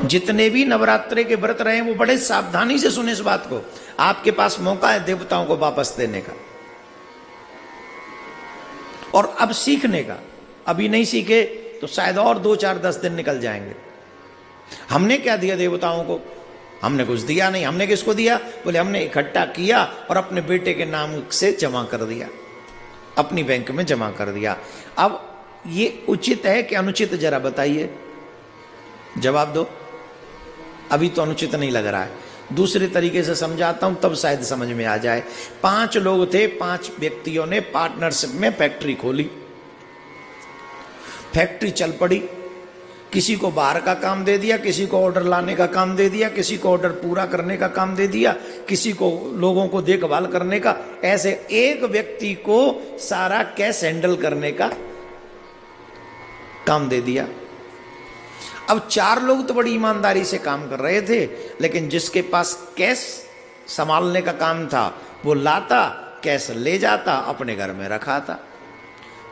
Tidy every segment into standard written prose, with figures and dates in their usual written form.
जितने भी नवरात्रे के व्रत रहे वो बड़े सावधानी से सुने इस बात को। आपके पास मौका है देवताओं को वापस देने का और अब सीखने का। अभी नहीं सीखे तो शायद और 2, 4, 10 दिन निकल जाएंगे। हमने क्या दिया देवताओं को? हमने कुछ दिया नहीं। हमने किसको दिया? बोले हमने इकट्ठा किया और अपने बेटे के नाम से जमा कर दिया, अपनी बैंक में जमा कर दिया। अब ये उचित है कि अनुचित, जरा बताइए, जवाब दो। अभी तो अनुचित नहीं लग रहा है, दूसरे तरीके से समझाता हूं तब शायद समझ में आ जाए। 5 लोग थे, 5 व्यक्तियों ने पार्टनरशिप में फैक्ट्री खोली। फैक्ट्री चल पड़ी। किसी को बाहर का काम दे दिया, किसी को ऑर्डर लाने का काम दे दिया, किसी को ऑर्डर पूरा करने का काम दे दिया, किसी को लोगों को देखभाल करने का। ऐसे एक व्यक्ति को सारा कैश हैंडल करने का काम दे दिया। अब 4 लोग तो बड़ी ईमानदारी से काम कर रहे थे, लेकिन जिसके पास कैश संभालने का काम था वो लाता, कैश ले जाता, अपने घर में रखा था।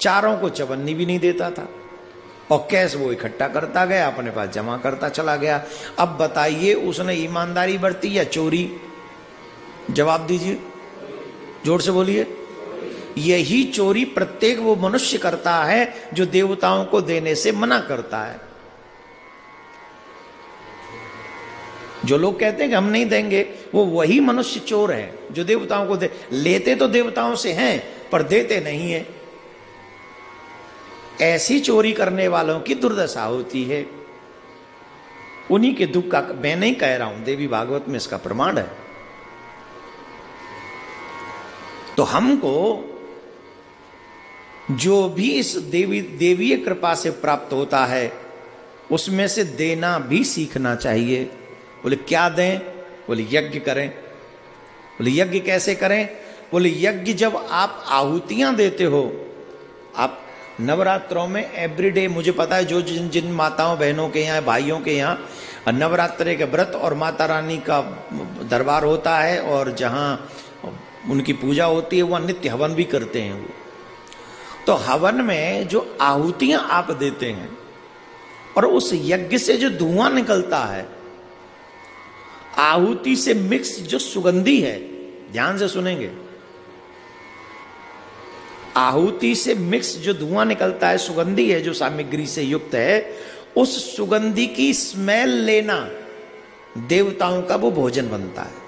4 को चवन्नी भी नहीं देता था और कैश वो इकट्ठा करता गया, अपने पास जमा करता चला गया। अब बताइए उसने ईमानदारी बरती या चोरी? जवाब दीजिए, जोर से बोलिए। यही चोरी प्रत्येक वो मनुष्य करता है जो देवताओं को देने से मना करता है। जो लोग कहते हैं कि हम नहीं देंगे, वो वही मनुष्य चोर है जो देवताओं को दे। लेते तो देवताओं से हैं पर देते नहीं है। ऐसी चोरी करने वालों की दुर्दशा होती है। उन्हीं के दुख का मैं नहीं कह रहा हूं, देवी भागवत में इसका प्रमाण है। तो हमको जो भी इस देवीय कृपा से प्राप्त होता है उसमें से देना भी सीखना चाहिए। बोले क्या दें? बोले यज्ञ करें। बोले यज्ञ कैसे करें? बोले यज्ञ जब आप आहुतियां देते हो, आप नवरात्रों में एवरीडे, मुझे पता है जो जिन माताओं बहनों के यहाँ, भाइयों के यहाँ नवरात्रे के व्रत और माता रानी का दरबार होता है और जहाँ उनकी पूजा होती है वह नित्य हवन भी करते हैं वो। तो हवन में जो आहुतियां आप देते हैं और उस यज्ञ से जो धुआं निकलता है, आहुति से मिक्स जो सुगंधी है, ध्यान से सुनेंगे, आहुति से मिक्स जो धुआं निकलता है, सुगंधी है जो सामग्री से युक्त है, उस सुगंधी की स्मेल लेना देवताओं का वो भोजन बनता है।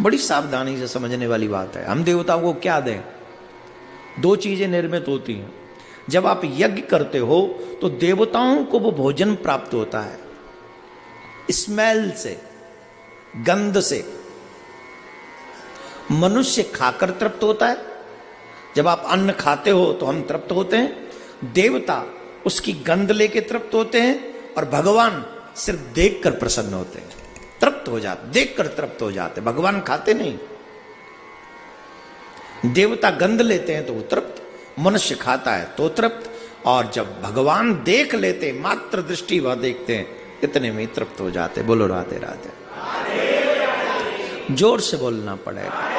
बड़ी सावधानी से समझने वाली बात है। हम देवताओं को क्या दें? 2 चीजें निर्मित होती हैं। जब आप यज्ञ करते हो तो देवताओं को वो भोजन प्राप्त होता है स्मेल से, गंध से। मनुष्य खाकर तृप्त होता है। जब आप अन्न खाते हो तो हम तृप्त होते हैं। देवता उसकी गंध लेके तृप्त होते हैं और भगवान सिर्फ देखकर प्रसन्न होते हैं, तृप्त हो जाते, देखकर तृप्त हो जाते। भगवान खाते नहीं। देवता गंध लेते हैं तो वो तृप्त, मनुष्य खाता है तो तृप्त, और जब भगवान देख लेते, मात्र दृष्टि वह देखते हैं, इतने में तृप्त हो जाते। बोलो राधे राधे। जोर से बोलना पड़ेगा।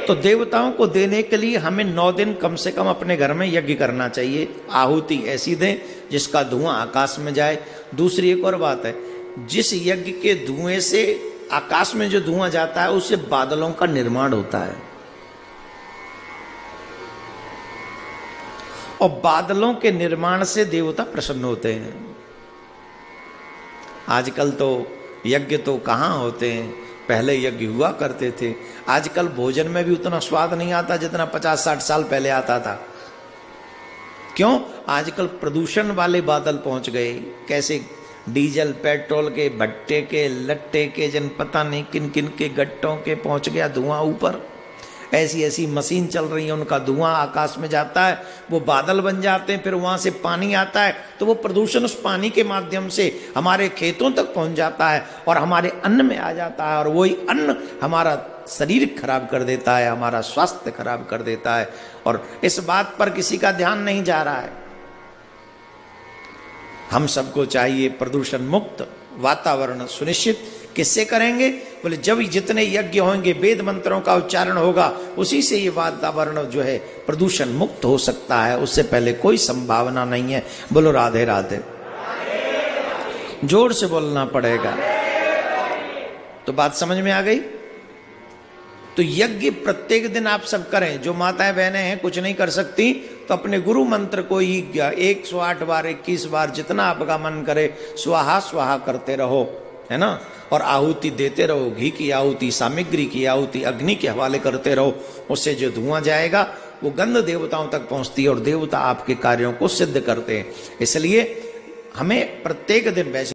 तो देवताओं को देने के लिए हमें 9 दिन कम से कम अपने घर में यज्ञ करना चाहिए। आहुति ऐसी दें जिसका धुआं आकाश में जाए। दूसरी एक और बात है, जिस यज्ञ के धुएं से आकाश में जो धुआं जाता है उससे बादलों का निर्माण होता है और बादलों के निर्माण से देवता प्रसन्न होते हैं। आजकल तो यज्ञ तो कहाँ होते हैं, पहले यज्ञ हुआ करते थे। आजकल भोजन में भी उतना स्वाद नहीं आता जितना 50-60 साल पहले आता था। क्यों? आजकल प्रदूषण वाले बादल पहुंच गए। कैसे? डीजल पेट्रोल के भट्टे के लट्टे के जन पता नहीं किन किन के गट्टों के पहुंच गया धुआं ऊपर। ऐसी ऐसी मशीन चल रही है, उनका धुआं आकाश में जाता है, वो बादल बन जाते हैं, फिर वहां से पानी आता है तो वो प्रदूषण उस पानी के माध्यम से हमारे खेतों तक पहुंच जाता है और हमारे अन्न में आ जाता है और वही अन्न हमारा शरीर खराब कर देता है, हमारा स्वास्थ्य खराब कर देता है। और इस बात पर किसी का ध्यान नहीं जा रहा है। हम सबको चाहिए प्रदूषण मुक्त वातावरण सुनिश्चित। किससे करेंगे? बोले जब जितने यज्ञ होंगे, वेद मंत्रों का उच्चारण होगा, उसी से ये वातावरण जो है प्रदूषण मुक्त हो सकता है, उससे पहले कोई संभावना नहीं है। बोलो राधे राधे। जोर से बोलना पड़ेगा। तो बात समझ में आ गई। तो यज्ञ प्रत्येक दिन आप सब करें। जो माताएं बहनें हैं कुछ नहीं कर सकती, तो अपने गुरु मंत्र को ही 108 बार 21 बार जितना आपका मन करे स्वाहा स्वाहा करते रहो, है ना। और आहुति देते रहो, घी की आहुति, सामग्री की आहुति, अग्नि के हवाले करते रहो। उससे जो धुआं जाएगा वो गंध देवताओं तक पहुंचती है और देवता आपके कार्यों को सिद्ध करते हैं। इसलिए हमें प्रत्येक दिन वैसे